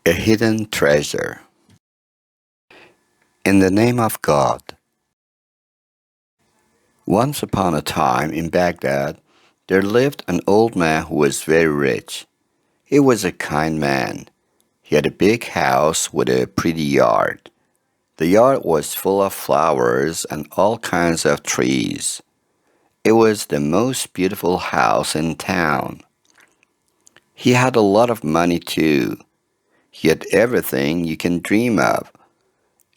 A hidden treasure. In the name of God. Once upon a time in Baghdad, there lived an old man who was very rich. He was a kind man. He had a big house with a pretty yard. The yard was full of flowers and all kinds of trees. It was the most beautiful house in town. He had a lot of money too. He had everything you can dream of.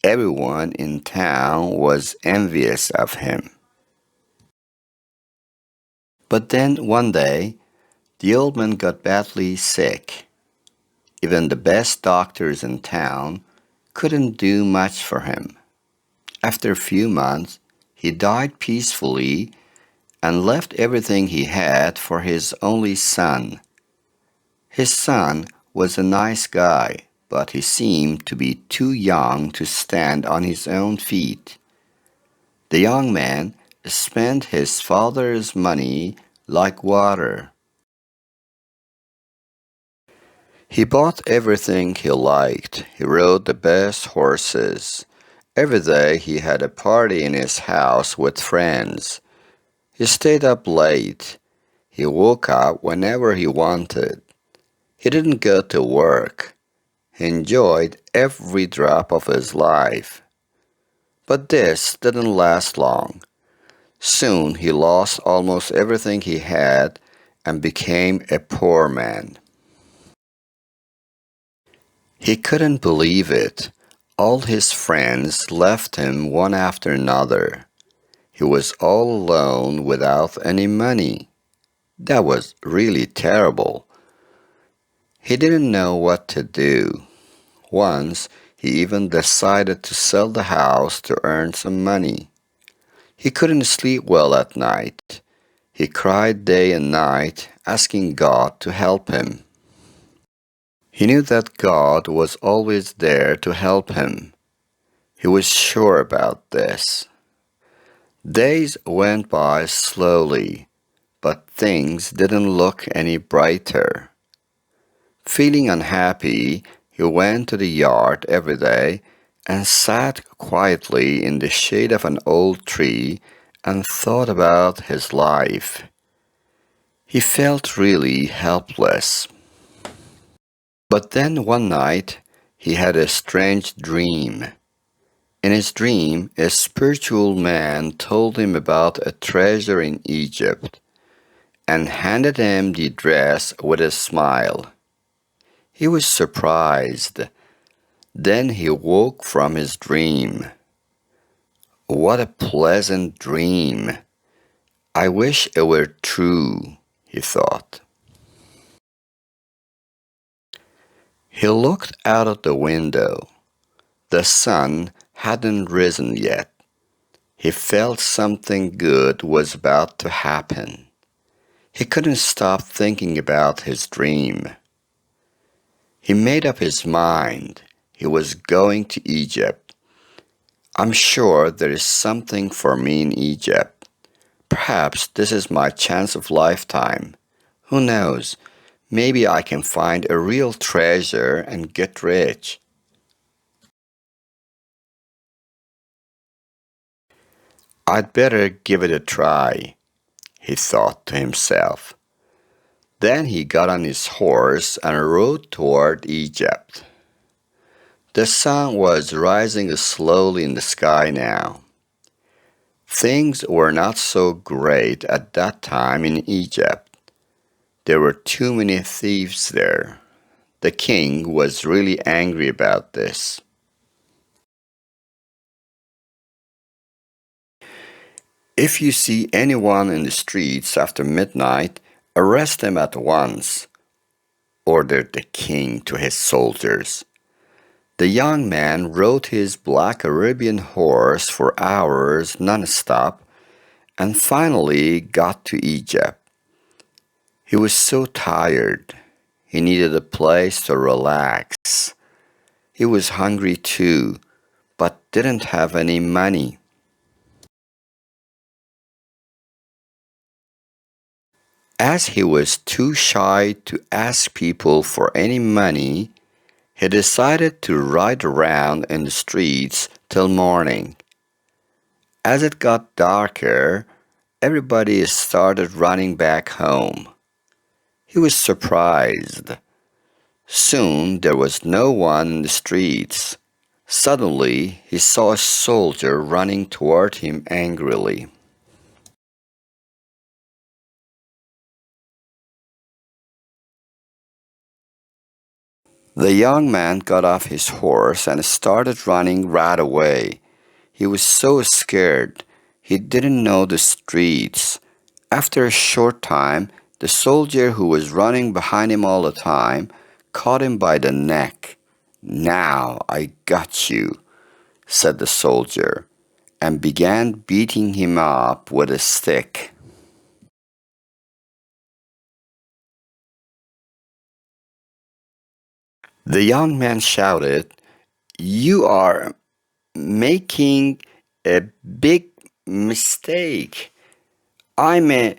Everyone in town was envious of him. But then one day, the old man got badly sick. Even the best doctors in town couldn't do much for him. After a few months, he died peacefully and left everything he had for his only son. His son was a nice guy, but he seemed to be too young to stand on his own feet. The young man spent his father's money like water. He bought everything he liked. He rode the best horses. Every day he had a party in his house with friends. He stayed up late. He woke up whenever he wanted. He didn't go to work. He enjoyed every drop of his life. But this didn't last long. Soon he lost almost everything he had and became a poor man. He couldn't believe it. All his friends left him one after another. He was all alone without any money. That was really terrible. He didn't know what to do. Once, he even decided to sell the house to earn some money. He couldn't sleep well at night. He cried day and night, asking God to help him. He knew that God was always there to help him. He was sure about this. Days went by slowly, but things didn't look any brighter. Feeling unhappy, he went to the yard every day and sat quietly in the shade of an old tree and thought about his life. He felt really helpless. But then one night, he had a strange dream. In his dream, a spiritual man told him about a treasure in Egypt and handed him the dress with a smile. He was surprised. Then he woke from his dream. What a pleasant dream! I wish it were true, he thought. He looked out of the window. The sun hadn't risen yet. He felt something good was about to happen. He couldn't stop thinking about his dream. He made up his mind. He was going to Egypt. I'm sure there is something for me in Egypt. Perhaps this is my chance of lifetime. Who knows? Maybe I can find a real treasure and get rich. I'd better give it a try, he thought to himself. Then he got on his horse and rode toward Egypt. The sun was rising slowly in the sky now. Things were not so great at that time in Egypt. There were too many thieves there. The king was really angry about this. If you see anyone in the streets after midnight, arrest them at once, ordered the king to his soldiers. The young man rode his black Arabian horse for hours non-stop and finally got to Egypt. He was so tired. He needed a place to relax. He was hungry too, but didn't have any money. As he was too shy to ask people for any money, He decided to ride around in the streets till morning. As it got darker, everybody started running back home. He was surprised. Soon there was no one in the streets. Suddenly he saw a soldier running toward him angrily. The young man got off his horse and started running right away. He was so scared. He didn't know the streets. After a short time, the soldier who was running behind him all the time caught him by the neck. "Now I got you," said the soldier, and began beating him up with a stick. The young man shouted, "You are making a big mistake. I'm a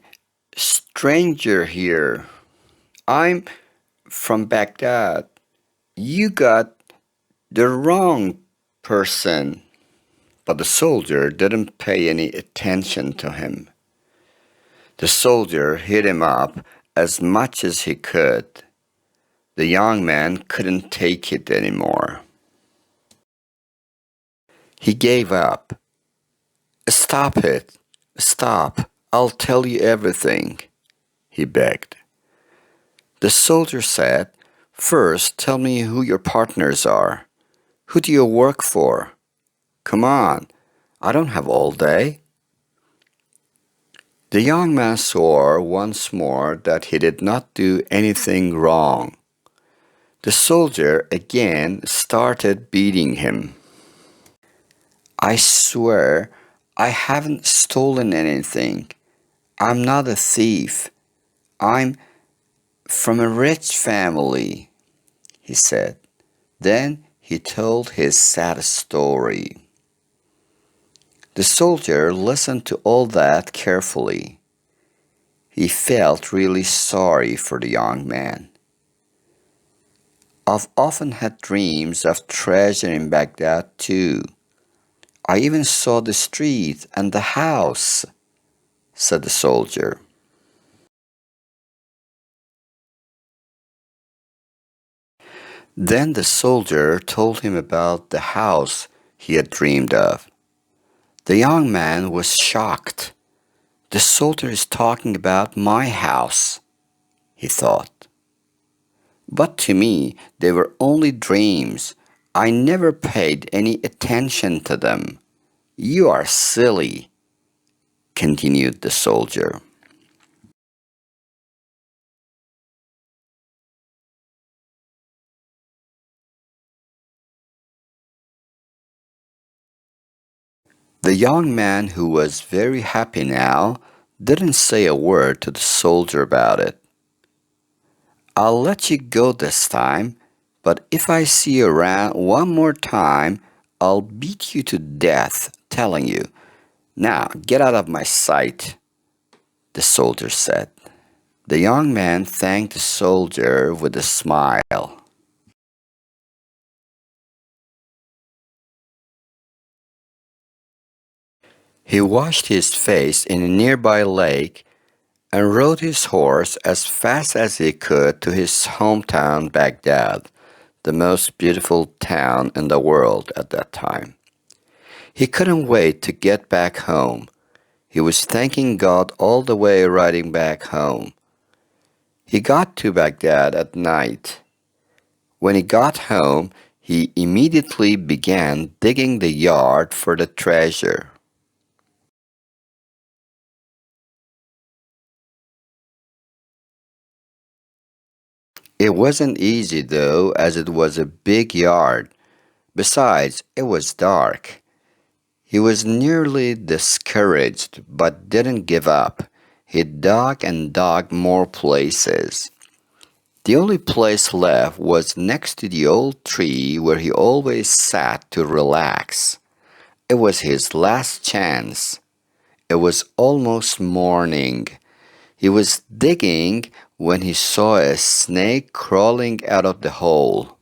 stranger here. I'm from Baghdad. You got the wrong person." But the soldier didn't pay any attention to him. The soldier hit him up as much as he could. The young man couldn't take it anymore. He gave up. "Stop it. Stop. I'll tell you everything," he begged. The soldier said, "First, tell me who your partners are. Who do you work for? Come on, I don't have all day." The young man swore once more that he did not do anything wrong. The soldier again started beating him. "I swear I haven't stolen anything. I'm not a thief. I'm from a rich family," he said. Then he told his sad story. The soldier listened to all that carefully. He felt really sorry for the young man. "I've often had dreams of treasure in Baghdad too. I even saw the street and the house," said the soldier. Then the soldier told him about the house he had dreamed of. The young man was shocked. "The soldier is talking about my house," he thought. "But to me, they were only dreams. I never paid any attention to them." "You are silly," continued the soldier. The young man, who was very happy now, didn't say a word to the soldier about it. "I'll let you go this time, but if I see you around one more time, I'll beat you to death, telling you. Now get out of my sight," the soldier said. The young man thanked the soldier with a smile. He washed his face in a nearby lake and rode his horse as fast as he could to his hometown Baghdad, the most beautiful town in the world at that time. He couldn't wait to get back home. He was thanking God all the way riding back home. He got to Baghdad at night. When he got home, he immediately began digging the yard for the treasure. It wasn't easy though, as it was a big yard. Besides, it was dark. He was nearly discouraged, but didn't give up. He dug and dug more places. The only place left was next to the old tree where he always sat to relax. It was his last chance. It was almost morning. He was digging when he saw a snake crawling out of the hole.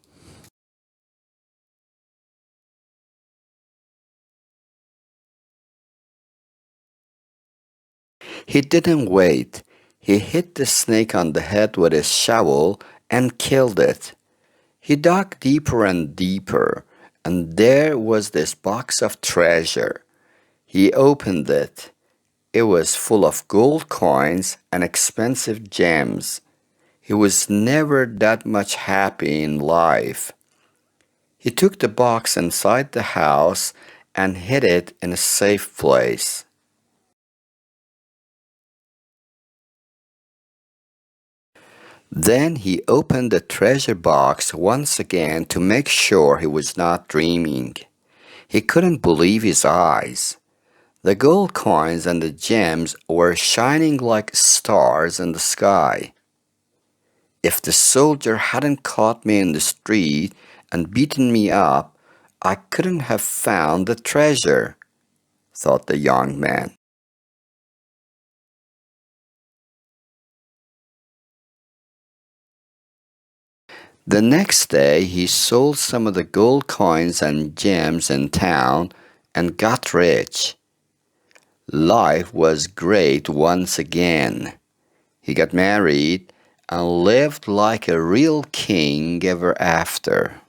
He didn't wait. He hit the snake on the head with his shovel and killed it. He dug deeper and deeper, and there was this box of treasure. He opened it. It was full of gold coins and expensive gems. He was never that much happy in life. He took the box inside the house and hid it in a safe place. Then he opened the treasure box once again to make sure he was not dreaming. He couldn't believe his eyes. The gold coins and the gems were shining like stars in the sky. If the soldier hadn't caught me in the street and beaten me up, I couldn't have found the treasure, thought the young man. The next day he sold some of the gold coins and gems in town and got rich. Life was great once again. He got married and lived like a real king ever after.